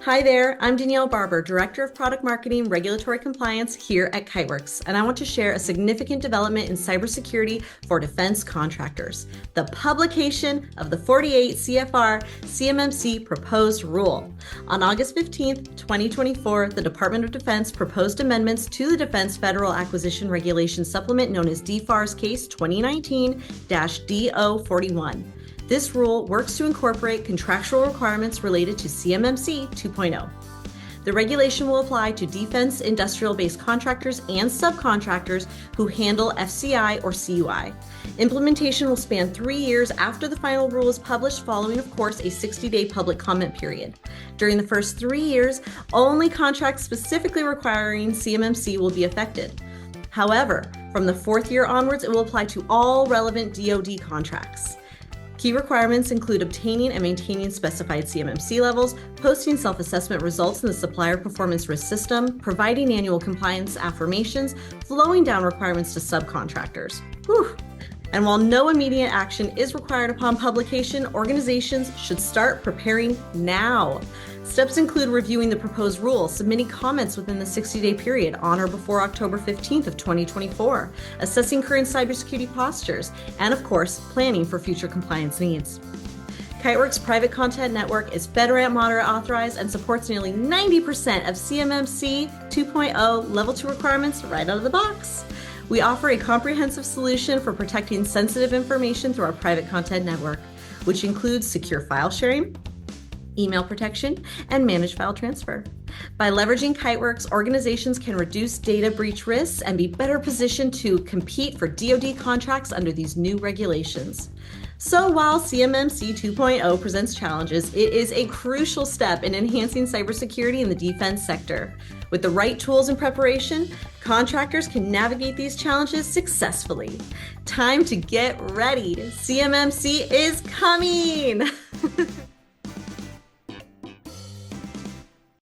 Hi there, I'm Danielle Barber, Director of Product Marketing Regulatory Compliance here at Kiteworks, and I want to share a significant development in cybersecurity for defense contractors, the publication of the 48 CFR CMMC Proposed Rule. On August 15, 2024, the Department of Defense proposed amendments to the Defense Federal Acquisition Regulation Supplement known as DFARS Case 2019-DO41. This rule works to incorporate contractual requirements related to CMMC 2.0. The regulation will apply to defense industrial-based contractors and subcontractors who handle FCI or CUI. Implementation will span 3 years after the final rule is published, following, of course, a 60-day public comment period. During the first 3 years, only contracts specifically requiring CMMC will be affected. However, from the 4th year onwards, it will apply to all relevant DoD contracts. Key requirements include obtaining and maintaining specified CMMC levels, posting self-assessment results in the Supplier Performance Risk System, providing annual compliance affirmations, flowing down requirements to subcontractors. Whew. And while no immediate action is required upon publication, organizations should start preparing now. Steps include reviewing the proposed rule, submitting comments within the 60-day period on or before October 15th of 2024, assessing current cybersecurity postures, and of course, planning for future compliance needs. Kiteworks Private Content Network is FedRAMP moderate authorized and supports nearly 90% of CMMC 2.0 Level 2 requirements right out of the box. We offer a comprehensive solution for protecting sensitive information through our private content network, which includes secure file sharing, email protection, and managed file transfer. By leveraging Kiteworks, organizations can reduce data breach risks and be better positioned to compete for DoD contracts under these new regulations. So while CMMC 2.0 presents challenges, it is a crucial step in enhancing cybersecurity in the defense sector. With the right tools and preparation, contractors can navigate these challenges successfully. Time to get ready. CMMC is coming!